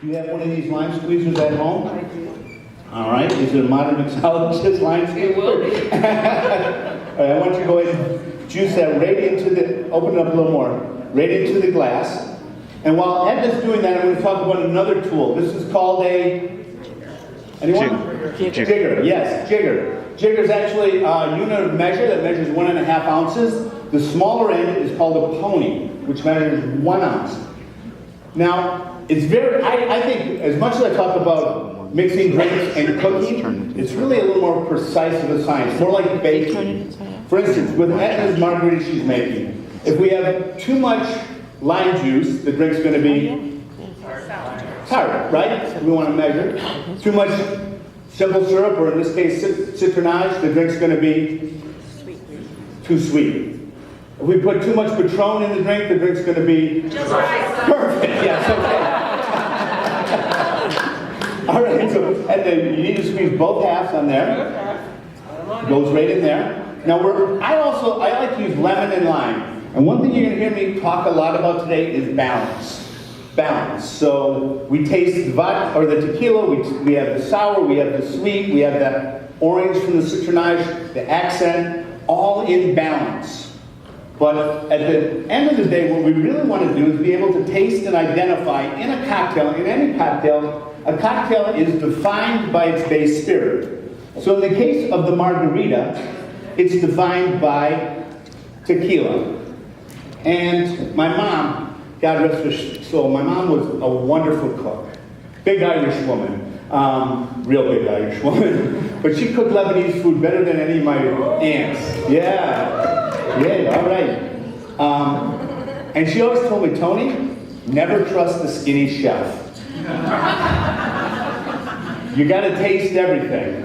Do you have one of these lime squeezers at home? I do. All right, is it a modern mixologist lime squeezer? It will be. All right, I want you to go ahead and juice that right into the, open it up a little more, right into the glass. And while Edna's doing that, I'm going to talk about another tool. This is called a, anyone? Jigger, yes, jigger. Jigger is actually a unit of measure that measures 1.5 ounces. The smaller end is called a pony, which measures 1 ounce. Now, it's very, I think, as much as I talk about mixing drinks and cooking, it's really a little more precise of a science, more like baking. For instance, with Edna's margarita she's making, if we have too much lime juice, the drink's going to be tart, right? We want to measure. Too much simple syrup, or in this case citronage, the drink's going to be too sweet. If we put too much Patron in the drink's going to be just right. Perfect. Yes. Okay. All right. So, and then you need to squeeze both halves on there. Goes right in there. Now I like to use lemon and lime. And one thing you're going to hear me talk a lot about today is balance. Balance. So we taste the vodka or the tequila. We have the sour. We have the sweet. We have the orange from the citronage. The accent. All in balance. But at the end of the day, what we really want to do is be able to taste and identify in a cocktail, in any cocktail, a cocktail is defined by its base spirit. So in the case of the margarita, it's defined by tequila. And my mom, God rest her soul, my mom was a wonderful cook. Big Irish woman. Real big Irish woman. But she cooked Lebanese food better than any of my aunts. Yeah. Yeah, all right. And she always told me, Tony, never trust the skinny chef. You got to taste everything.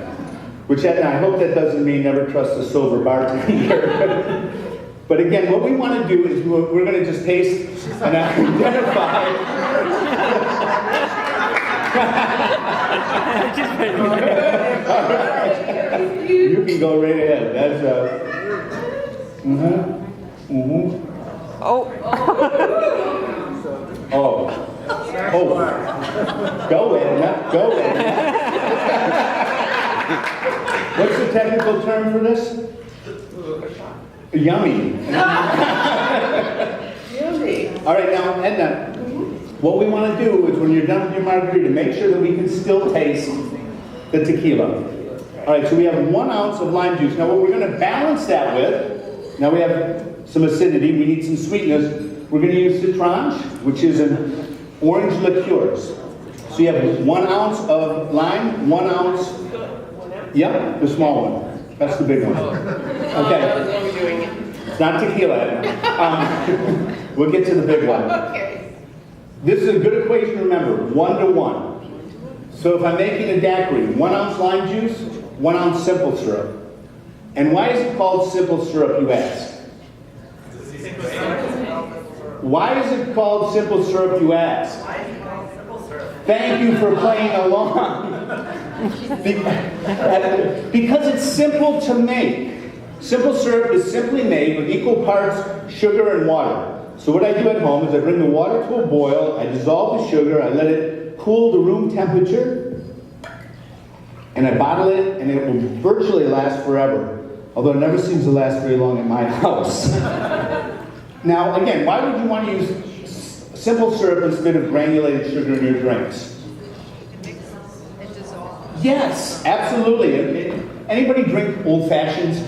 Which, and I hope that doesn't mean never trust a sober bartender. But again, what we want to do is we're going to just taste and identify. You can go right ahead. That's Oh. Oh. Oh. Go Edna. Go Edna. What's the technical term for this? Yummy. Yummy. All right, now, Edna, what we want to do is when you're done with your margarita, make sure that we can still taste the tequila. All right, so we have 1 ounce of lime juice. Now, what we're going to balance that with, now we have some acidity, we need some sweetness. We're going to use citronage, which is an orange liqueur. So you have 1 ounce of lime, 1 ounce, yep, the small one. That's the big one. Okay. It's not tequila. We'll get to the big one. Okay. This is a good equation to remember, 1 to 1. So if I'm making a daiquiri, 1 ounce lime juice, 1 ounce simple syrup. And why is it called simple syrup, you ask? Why is it called simple syrup, you ask? Thank you for playing along. Because it's simple to make. Simple syrup is simply made with equal parts sugar and water. So what I do at home is I bring the water to a boil, I dissolve the sugar, I let it cool to room temperature, and I bottle it, and it will virtually last forever. Although it never seems to last very long at my house. Now, again, why would you want to use simple syrup instead of granulated sugar in your drinks? It dissolves. Yes, absolutely. Anybody drink old fashions?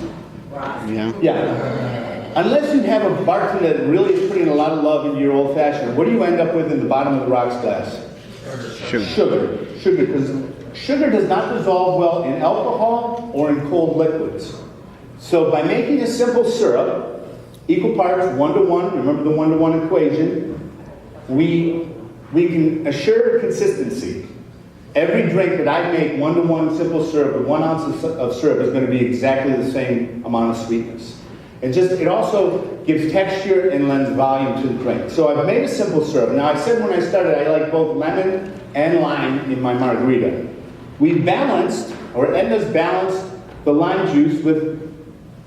Yeah. Yeah. Unless you have a bartender that really is putting a lot of love into your old fashioned, what do you end up with in the bottom of the rocks glass? Sugar. Sugar, because sugar does not dissolve well in alcohol or in cold liquids. So by making a simple syrup, equal parts, 1 to 1, remember the 1 to 1 equation, we can assure consistency. Every drink that I make 1 to 1 simple syrup with 1 ounce of syrup is going to be exactly the same amount of sweetness. It also gives texture and lends volume to the drink. So I've made a simple syrup. Now I said when I started I like both lemon and lime in my margarita. We've balanced, or Edna's balanced, the lime juice with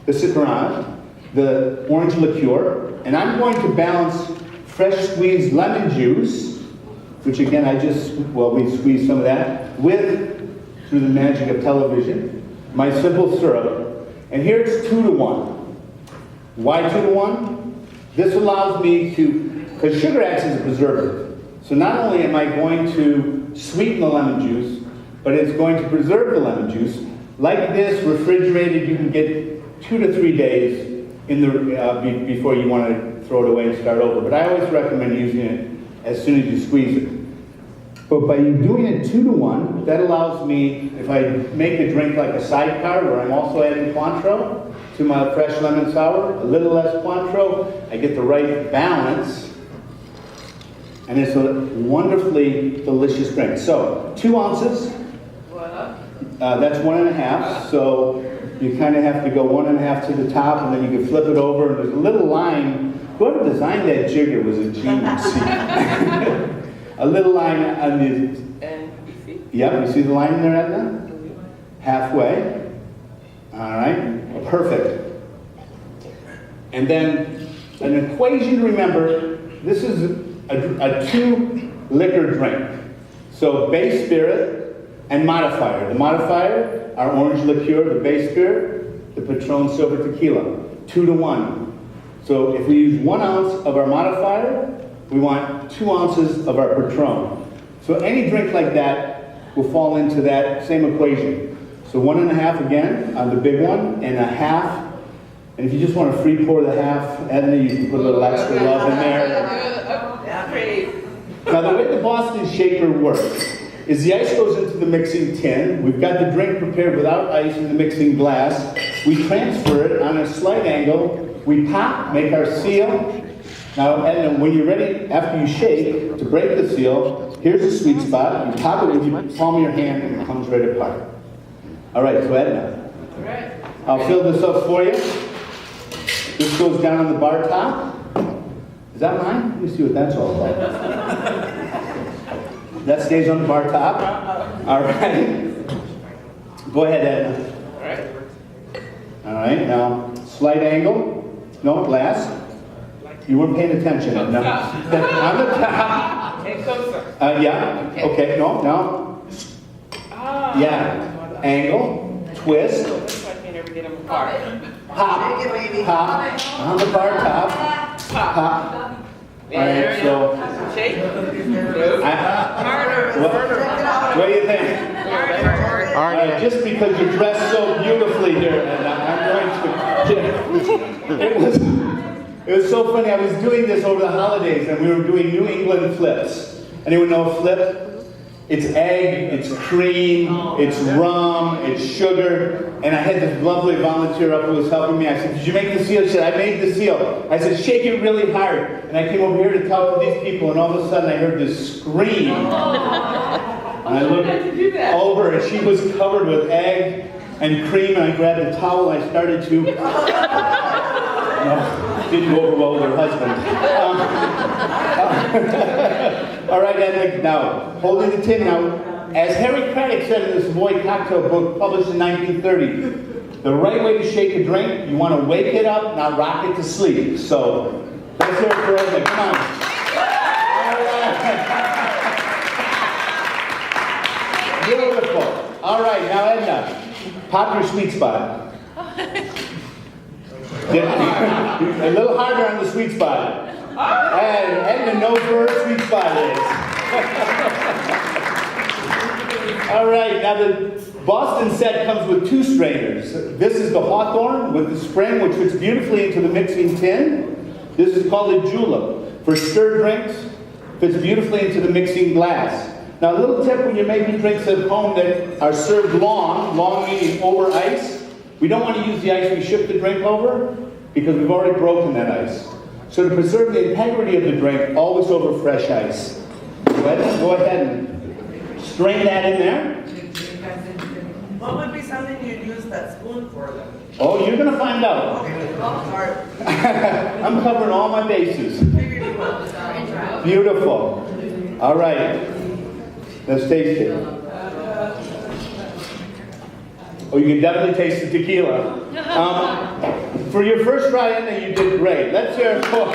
the citronade, the orange liqueur, and I'm going to balance fresh squeezed lemon juice which again we squeeze some of that, with, through the magic of television, my simple syrup. And here it's 2 to 1. Why 2 to 1? This allows me to, because sugar acts as a preservative. So not only am I going to sweeten the lemon juice, but it's going to preserve the lemon juice. Like this, refrigerated, you can get 2 to 3 days in the, before you want to throw it away and start over. But I always recommend using it as soon as you squeeze it. But by doing it 2 to 1, that allows me, if I make a drink like a sidecar where I'm also adding Cointreau to my fresh lemon sour, a little less Cointreau, I get the right balance, and it's a wonderfully delicious drink. So, 2 ounces, that's 1.5, so you kind of have to go 1.5 to the top, and then you can flip it over, and there's a little line. Whoever designed that jigger was a genius. A little line on the... And you see? Yep, you see the line in there, Edna? Halfway. All right, perfect. And then an equation to remember, this is a 2 liquor drink. So base spirit and modifier. The modifier, our orange liqueur, the base spirit, the Patron Silver Tequila. 2 to 1. So if we use 1 ounce of our modifier, we want 2 ounces of our Patron. So any drink like that will fall into that same equation. So 1.5 again on the big one, and 1/2. And if you just want to free pour the half, Edna, you can put a little extra love in there. Now the way the Boston shaker works is the ice goes into the mixing tin. We've got the drink prepared without ice in the mixing glass. We transfer it on a slight angle. We pop, make our seal. Now, Edna, when you're ready, after you shake, to break the seal, here's the sweet spot. You pop it with the palm of your hand, and it comes right apart. All right, so Edna, I'll fill this up for you. This goes down on the bar top. Is that mine? Let me see what that's all about. That stays on the bar top. All right. Go ahead, Edna. All right, now, slight angle. No, glass. You weren't paying attention. No. On the top. Yeah. Okay. No. Yeah. Angle. Twist. Pop. Pop. On the bar top. Pop. All right. So. Shake. What do you think? All right. Just because you're dressed so beautifully here, and I'm going to. It was so funny. I was doing this over the holidays, and we were doing New England flips. Anyone know a flip? It's egg, it's cream, it's rum, it's sugar. And I had this lovely volunteer up who was helping me. I said, "Did you make the seal?" She said, "I made the seal." I said, "Shake it really hard." And I came over here to talk to these people, and all of a sudden I heard this scream. And I looked over, and she was covered with egg and cream, and I grabbed a towel, and I started to... No, didn't go over well with her husband. All right, Edna, now, holding the tin now. As Harry Craddock said in this Savoy cocktail book published in 1930, the right way to shake a drink, you want to wake it up, not rock it to sleep. So, let's hear it for Edna. Come on. All right. Beautiful. All right, now Edna, pop your sweet spot. A little harder on the sweet spot. And Edna knows where her sweet spot is. All right, now the Boston set comes with 2 strainers. This is the Hawthorne with the spring, which fits beautifully into the mixing tin. This is called a julep. For stirred drinks, fits beautifully into the mixing glass. Now, a little tip when you're making drinks at home that are served long meaning over ice. We don't want to use the ice we ship the drink over because we've already broken that ice. So to preserve the integrity of the drink, always over fresh ice. Go ahead and strain that in there. What would be something you'd use that spoon for then? Oh, you're going to find out. Okay, sorry. I'm covering all my bases. Beautiful. All right. Let's taste it. Oh, you can definitely taste the tequila. For your first try, Edna, you did great. Let's hear it for...